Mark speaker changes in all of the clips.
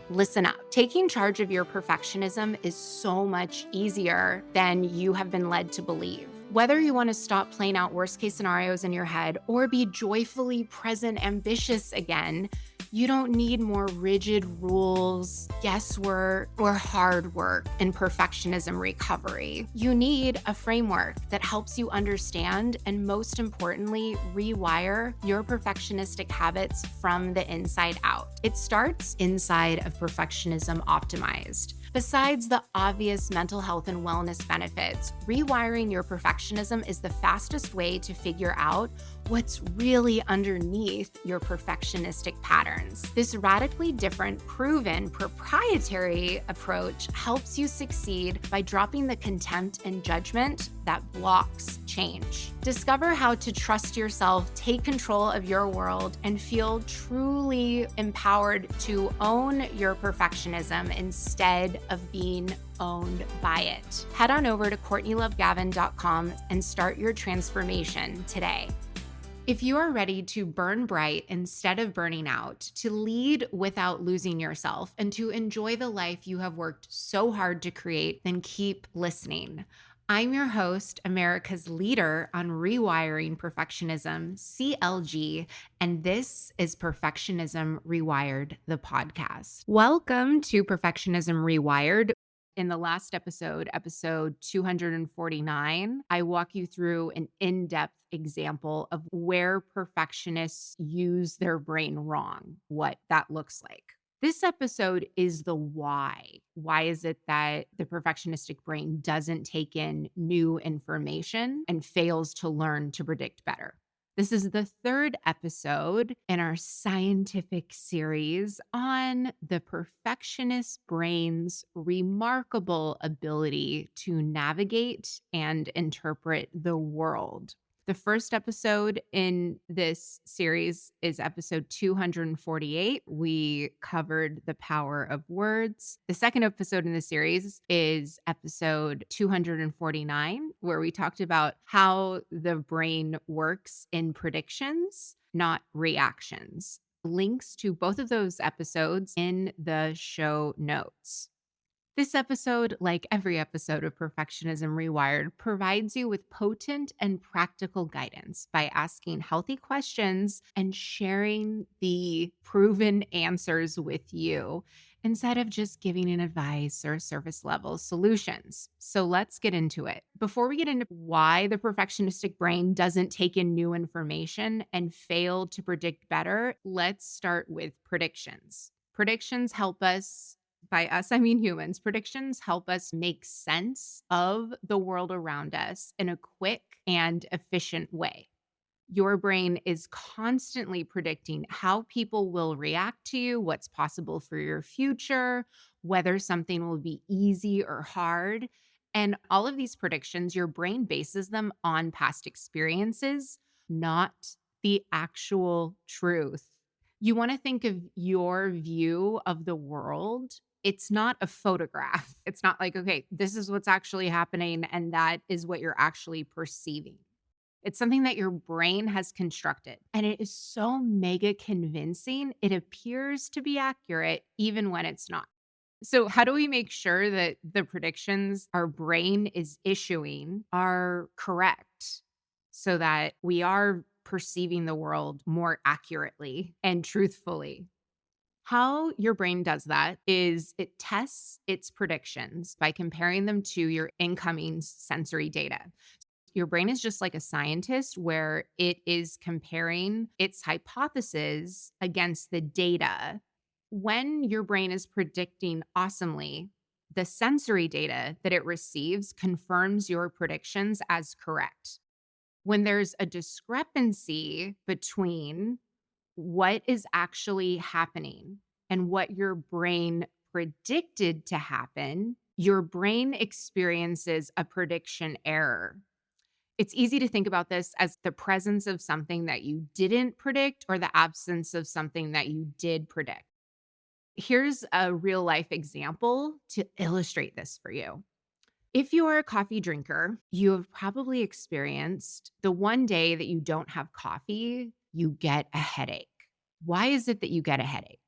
Speaker 1: Listen up. Taking charge of your perfectionism is so much easier than you have been led to believe. Whether you want to stop playing out worst case scenarios in your head or be joyfully present ambitious again, you don't need more rigid rules, guesswork, or hard work in perfectionism recovery. You need a framework that helps you understand and, most importantly, rewire your perfectionistic habits from the inside out. It starts inside of Perfectionism Optimized. Besides the obvious mental health and wellness benefits, rewiring your perfectionism is the fastest way to figure out what's really underneath your perfectionistic patterns. This radically different, proven, proprietary approach helps you succeed by dropping the contempt and judgment that blocks change. Discover how to trust yourself, take control of your world, and feel truly empowered to own your perfectionism instead of being owned by it. Head on over to CourtneyLoveGavin.com and start your transformation today. If you are ready to burn bright instead of burning out, to lead without losing yourself, and to enjoy the life you have worked so hard to create, then keep listening. I'm your host, America's leader on rewiring perfectionism, CLG, and this is Perfectionism Rewired, the podcast. Welcome to Perfectionism Rewired. In the last episode 249, I walk you through an in-depth example of where perfectionists use their brain wrong, what that looks like. This episode is the why. Why is it that the perfectionistic brain doesn't take in new information and fails to learn to predict better? This is the third episode in our scientific series on the perfectionist brain's remarkable ability to navigate and interpret the world. The first episode in this series is episode 248. We covered the power of words. The second episode in the series is episode 249, where we talked about how the brain works in predictions, not reactions. Links to both of those episodes in the show notes. This episode, like every episode of Perfectionism Rewired, provides you with potent and practical guidance by asking healthy questions and sharing the proven answers with you instead of just giving an advice or surface level solutions. So let's get into it. Before we get into why the perfectionistic brain doesn't take in new information and fail to predict better, let's start with predictions. Predictions help us. By us, I mean humans. Predictions help us make sense of the world around us in a quick and efficient way. Your brain is constantly predicting how people will react to you, what's possible for your future, whether something will be easy or hard. And all of these predictions, your brain bases them on past experiences, not the actual truth. You want to think of your view of the world. It's not a photograph. It's not like, okay, this is what's actually happening, and that is what you're actually perceiving. It's something that your brain has constructed, and it is so mega convincing. It appears to be accurate even when it's not. So, how do we make sure that the predictions our brain is issuing are correct so that we are perceiving the world more accurately and truthfully? How your brain does that is it tests its predictions by comparing them to your incoming sensory data. Your brain is just like a scientist where it is comparing its hypothesis against the data. When your brain is predicting awesomely, the sensory data that it receives confirms your predictions as correct. When there's a discrepancy between what is actually happening and what your brain predicted to happen, your brain experiences a prediction error. It's easy to think about this as the presence of something that you didn't predict or the absence of something that you did predict. Here's a real life example to illustrate this for you. If you are a coffee drinker, you have probably experienced the one day that you don't have coffee, you get a headache. Why is it that you get a headache?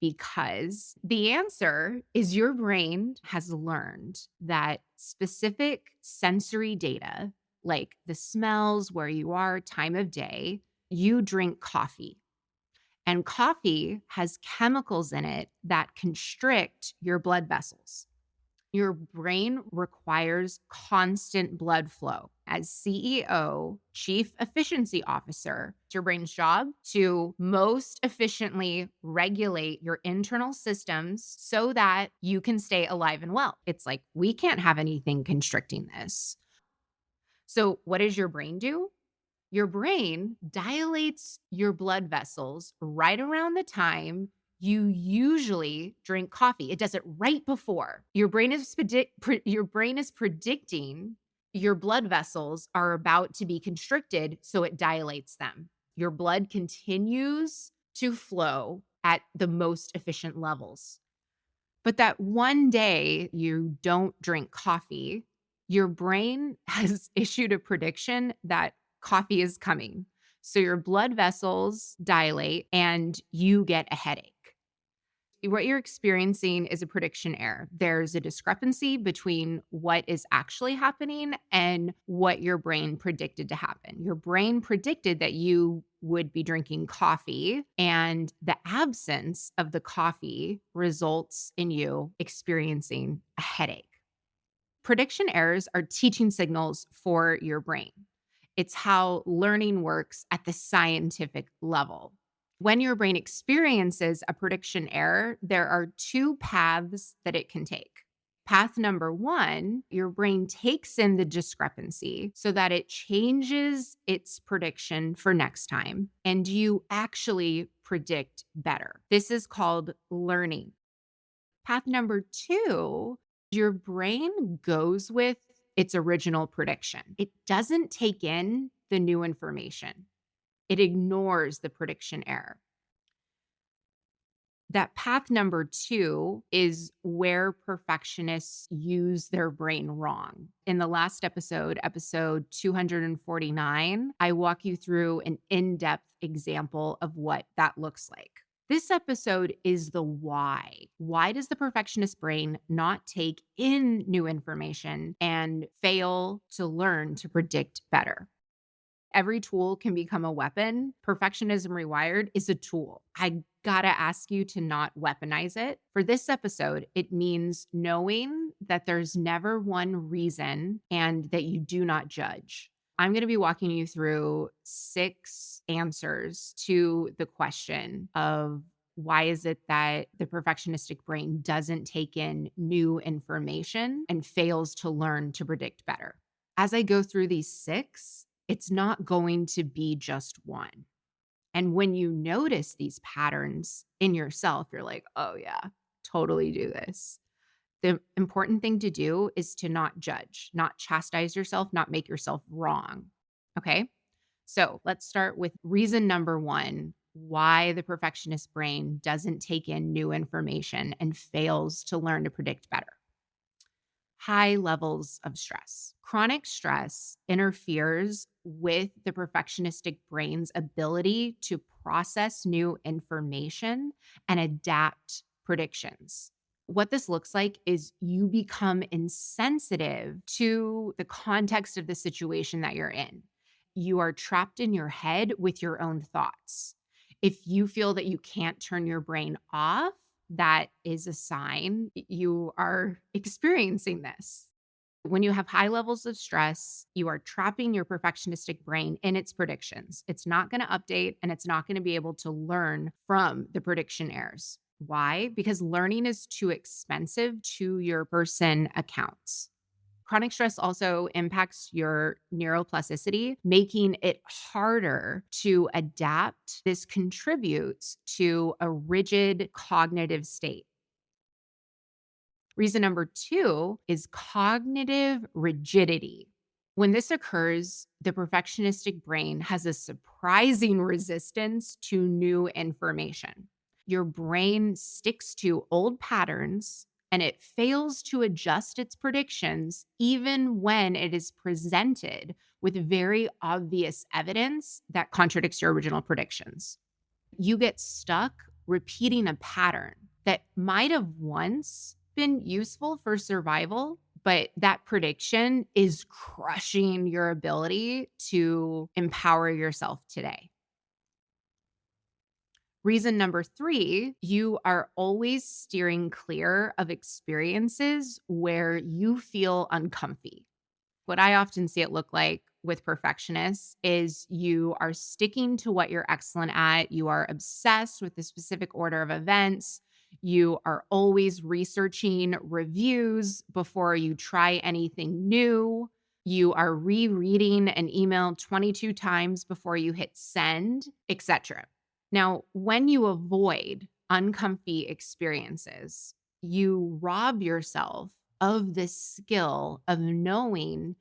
Speaker 1: Because the answer is your brain has learned that specific sensory data, like the smells, where you are, time of day, you drink coffee. And coffee has chemicals in it that constrict your blood vessels. Your brain requires constant blood flow. As CEO, Chief Efficiency Officer, it's your brain's job to most efficiently regulate your internal systems so that you can stay alive and well. It's like, we can't have anything constricting this. So, what does your brain do? Your brain dilates your blood vessels right around the time you usually drink coffee. It does it right before. Your brain is predicting your blood vessels are about to be constricted, so it dilates them. Your blood continues to flow at the most efficient levels. But that one day you don't drink coffee, your brain has issued a prediction that coffee is coming. So your blood vessels dilate and you get a headache. What you're experiencing is a prediction error. There's a discrepancy between what is actually happening and what your brain predicted to happen. Your brain predicted that you would be drinking coffee, and the absence of the coffee results in you experiencing a headache. Prediction errors are teaching signals for your brain. It's how learning works at the scientific level. When your brain experiences a prediction error, there are two paths that it can take. Path number one, your brain takes in the discrepancy so that it changes its prediction for next time, and you actually predict better. This is called learning. Path number two, your brain goes with its original prediction. It doesn't take in the new information. It ignores the prediction error. That path number two is where perfectionists use their brain wrong. In the last episode 249, I walk you through an in-depth example of what that looks like. This episode is the why. Why does the perfectionist brain not take in new information and fail to learn to predict better? Every tool can become a weapon. Perfectionism Rewired is a tool. I gotta ask you to not weaponize it. For this episode, it means knowing that there's never one reason and that you do not judge. I'm going to be walking you through 6 answers to the question of why is it that the perfectionistic brain doesn't take in new information and fails to learn to predict better. As I go through these 6, it's not going to be just one. And when you notice these patterns in yourself, you're like, oh, yeah, totally do this. The important thing to do is to not judge, not chastise yourself, not make yourself wrong. Okay. So let's start with reason number 1 why the perfectionist brain doesn't take in new information and fails to learn to predict better. High levels of stress. Chronic stress interferes with the perfectionistic brain's ability to process new information and adapt predictions. What this looks like is you become insensitive to the context of the situation that you're in. You are trapped in your head with your own thoughts. If you feel that you can't turn your brain off, that is a sign you are experiencing this. When you have high levels of stress, you are trapping your perfectionistic brain in its predictions. It's not going to update and it's not going to be able to learn from the prediction errors. Why? Because learning is too expensive to your person accounts. Chronic stress also impacts your neuroplasticity, making it harder to adapt. This contributes to a rigid cognitive state. Reason number 2 is cognitive rigidity. When this occurs, the perfectionistic brain has a surprising resistance to new information. Your brain sticks to old patterns and it fails to adjust its predictions even when it is presented with very obvious evidence that contradicts your original predictions. You get stuck repeating a pattern that might have once been useful for survival, but that prediction is crushing your ability to empower yourself today. Reason number 3, you are always steering clear of experiences where you feel uncomfy. What I often see it look like with perfectionists is you are sticking to what you're excellent at. You are obsessed with the specific order of events. You are always researching reviews before you try anything new. You are rereading an email 22 times before you hit send, etc. Now, when you avoid uncomfy experiences, you rob yourself of the skill of knowing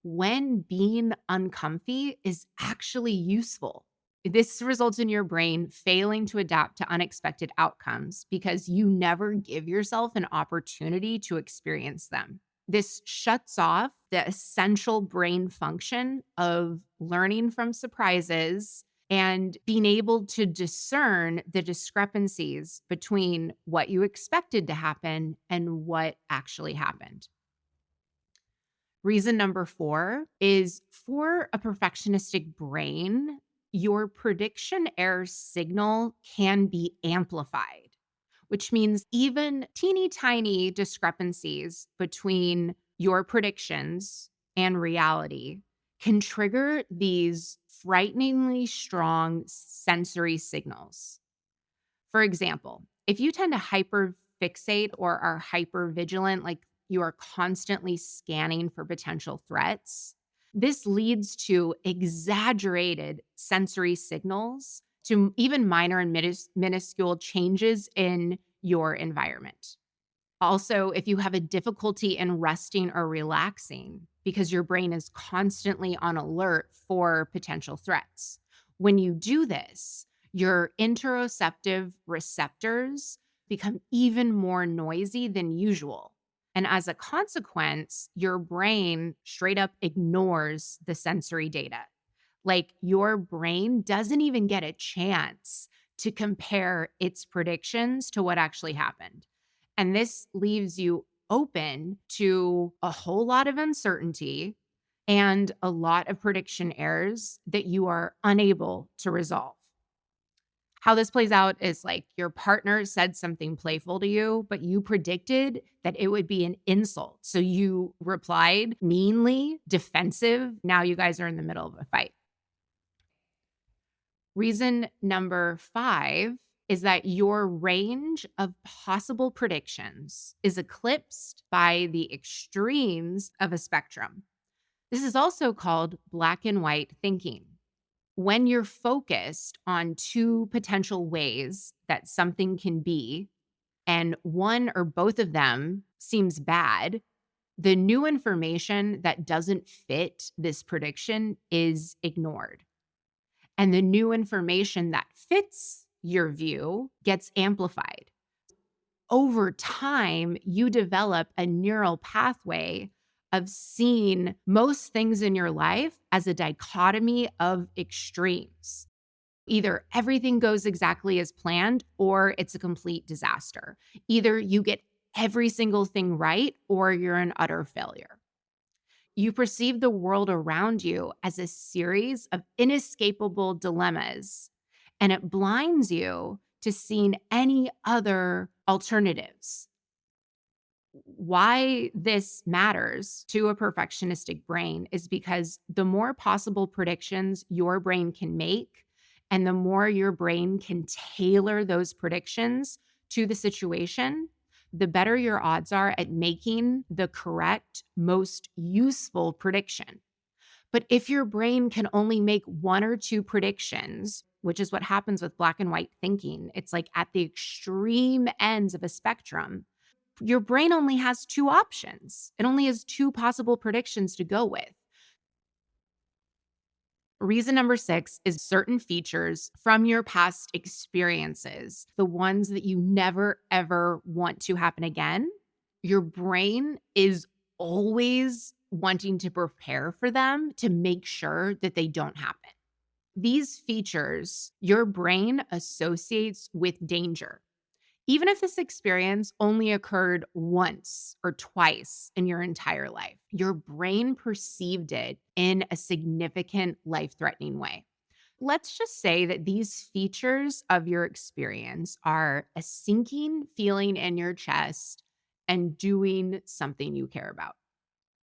Speaker 1: when being uncomfy is actually useful. This results in your brain failing to adapt to unexpected outcomes because you never give yourself an opportunity to experience them. This shuts off the essential brain function of learning from surprises and being able to discern the discrepancies between what you expected to happen and what actually happened. Reason number 4 is for a perfectionistic brain, your prediction error signal can be amplified, which means even teeny tiny discrepancies between your predictions and reality can trigger these frighteningly strong sensory signals. For example, if you tend to hyperfixate or are hyper vigilant, like you are constantly scanning for potential threats, this leads to exaggerated sensory signals to even minor and minuscule changes in your environment. Also, if you have a difficulty in resting or relaxing because your brain is constantly on alert for potential threats, when you do this, your interoceptive receptors become even more noisy than usual. And as a consequence, your brain straight up ignores the sensory data. Like your brain doesn't even get a chance to compare its predictions to what actually happened. And this leaves you open to a whole lot of uncertainty and a lot of prediction errors that you are unable to resolve. How this plays out is like your partner said something playful to you, but you predicted that it would be an insult. So you replied meanly, defensive. Now you guys are in the middle of a fight. Reason number 5 is that your range of possible predictions is eclipsed by the extremes of a spectrum. This is also called black and white thinking. When you're focused on 2 potential ways that something can be, and one or both of them seems bad, the new information that doesn't fit this prediction is ignored. And the new information that fits your view gets amplified. Over time, you develop a neural pathway of seeing most things in your life as a dichotomy of extremes. Either everything goes exactly as planned or it's a complete disaster. Either you get every single thing right or you're an utter failure. You perceive the world around you as a series of inescapable dilemmas, and it blinds you to seeing any other alternatives. Why this matters to a perfectionistic brain is because the more possible predictions your brain can make, and the more your brain can tailor those predictions to the situation, the better your odds are at making the correct, most useful prediction. But if your brain can only make 1 or 2 predictions, which is what happens with black and white thinking, it's like at the extreme ends of a spectrum, your brain only has 2 options. It only has 2 possible predictions to go with. Reason number 6 is certain features from your past experiences, the ones that you never, ever want to happen again. Your brain is always wanting to prepare for them to make sure that they don't happen. These features your brain associates with danger. Even if this experience only occurred once or twice in your entire life, your brain perceived it in a significant life threatening way. Let's just say that these features of your experience are a sinking feeling in your chest and doing something you care about.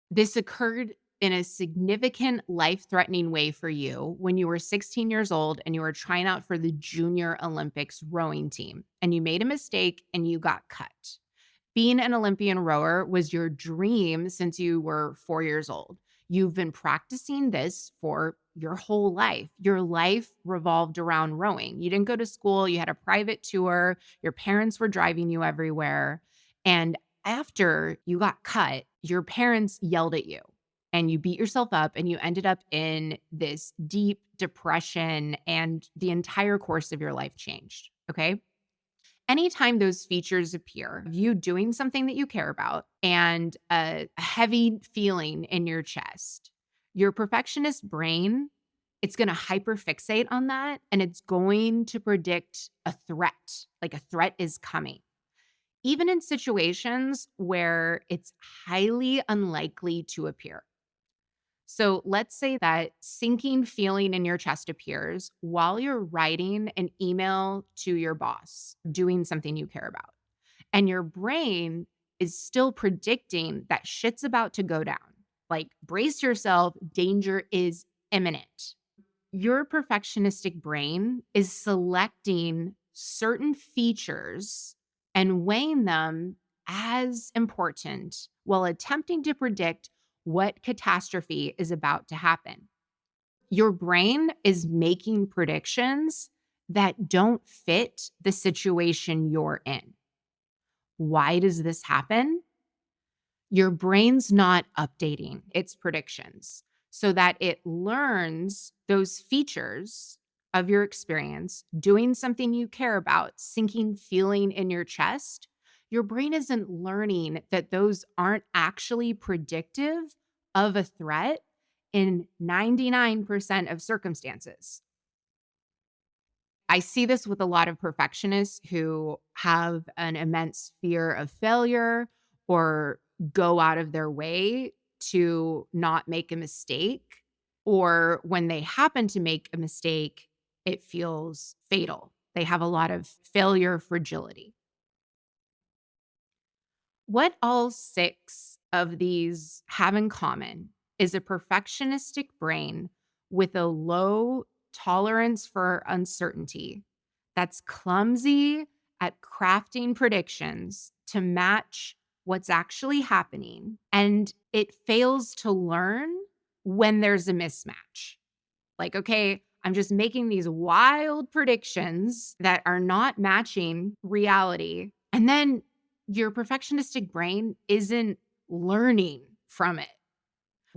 Speaker 1: This occurred in a significant life threatening way for you when you were 16 years old and you were trying out for the Junior Olympics rowing team and you made a mistake and you got cut. Being an Olympian rower was your dream since you were 4 years old. You've been practicing this for your whole life. Your life revolved around rowing. You didn't go to school, you had a private tour, your parents were driving you everywhere. And after you got cut, your parents yelled at you and you beat yourself up and you ended up in this deep depression and the entire course of your life changed. Okay. Anytime those features appear, you doing something that you care about and a heavy feeling in your chest, your perfectionist brain, it's going to hyperfixate on that and it's going to predict a threat, like a threat is coming. Even in situations where it's highly unlikely to appear. So let's say that sinking feeling in your chest appears while you're writing an email to your boss, doing something you care about. And your brain is still predicting that shit's about to go down. Like, brace yourself, danger is imminent. Your perfectionistic brain is selecting certain features and weighing them as important while attempting to predict what catastrophe is about to happen. Your brain is making predictions that don't fit the situation you're in. Why does this happen? Your brain's not updating its predictions so that it learns those features of your experience, doing something you care about, sinking feeling in your chest. Your brain isn't learning that those aren't actually predictive of a threat in 99% of circumstances. I see this with a lot of perfectionists who have an immense fear of failure or go out of their way to not make a mistake. Or when they happen to make a mistake, it feels fatal. They have a lot of failure fragility. What all six of these have in common is a perfectionistic brain with a low tolerance for uncertainty that's clumsy at crafting predictions to match what's actually happening. And it fails to learn when there's a mismatch. Like, okay, I'm just making these wild predictions that are not matching reality. And then your perfectionistic brain isn't learning from it.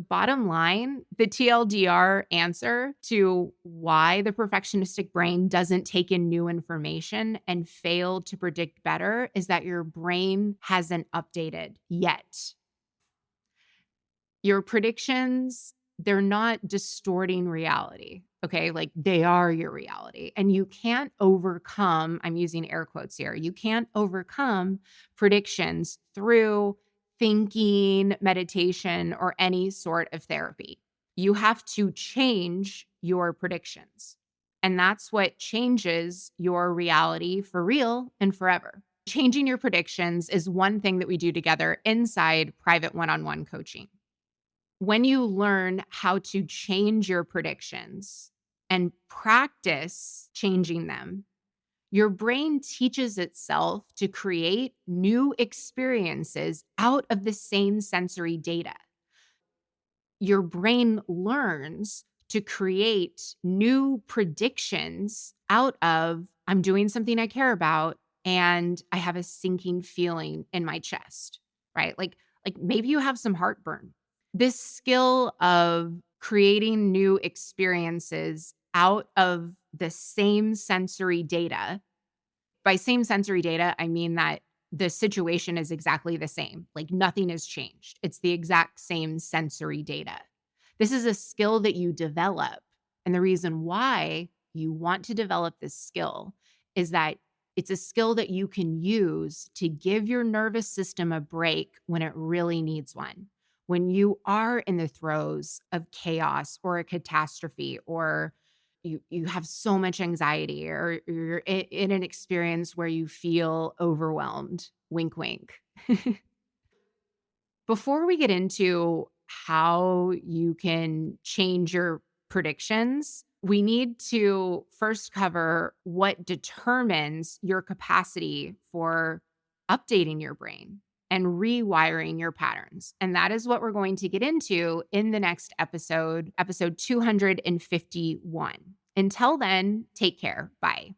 Speaker 1: Bottom line, the TLDR answer to why the perfectionistic brain doesn't take in new information and fail to predict better is that your brain hasn't updated yet. Your predictions, they're not distorting reality. Okay. Like, they are your reality. And you can't overcome, I'm using air quotes here, you can't overcome predictions through thinking, meditation, or any sort of therapy. You have to change your predictions. And that's what changes your reality for real and forever. Changing your predictions is one thing that we do together inside private one on one coaching. When you learn how to change your predictions and practice changing them, your brain teaches itself to create new experiences out of the same sensory data. Your brain learns to create new predictions out of, I'm doing something I care about and I have a sinking feeling in my chest, right? Like maybe you have some heartburn. This skill of creating new experiences out of the same sensory data. By same sensory data, I mean that the situation is exactly the same. Like, nothing has changed. It's the exact same sensory data. This is a skill that you develop And the reason why you want to develop this skill is that it's a skill that you can use to give your nervous system a break when it really needs one. When you are in the throes of chaos or a catastrophe, or you have so much anxiety, or you're in an experience where you feel overwhelmed. Wink, wink. Before we get into how you can change your predictions, we need to first cover what determines your capacity for updating your brain and rewiring your patterns. And that is what we're going to get into in the next episode, episode 251. Until then, take care. Bye.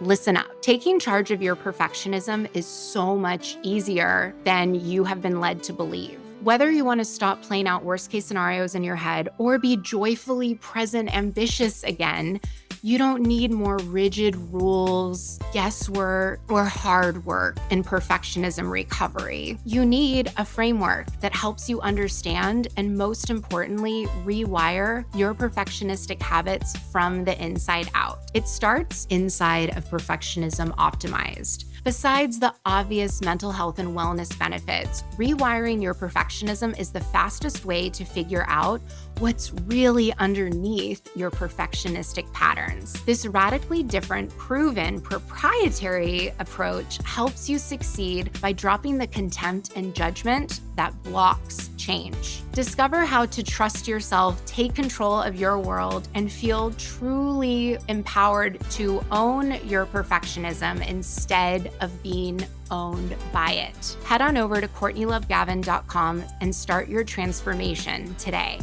Speaker 1: Listen up. Taking charge of your perfectionism is so much easier than you have been led to believe. Whether you want to stop playing out worst case scenarios in your head or be joyfully present, ambitious again, you don't need more rigid rules, guesswork, or hard work in perfectionism recovery. You need a framework that helps you understand and, most importantly, rewire your perfectionistic habits from the inside out. It starts inside of Perfectionism Optimized. Besides the obvious mental health and wellness benefits, rewiring your perfectionism is the fastest way to figure out what's really underneath your perfectionistic patterns. This radically different, proven, proprietary approach helps you succeed by dropping the contempt and judgment that blocks change. Discover how to trust yourself, take control of your world, and feel truly empowered to own your perfectionism instead of being owned by it. Head on over to CourtneyLoveGavin.com and start your transformation today.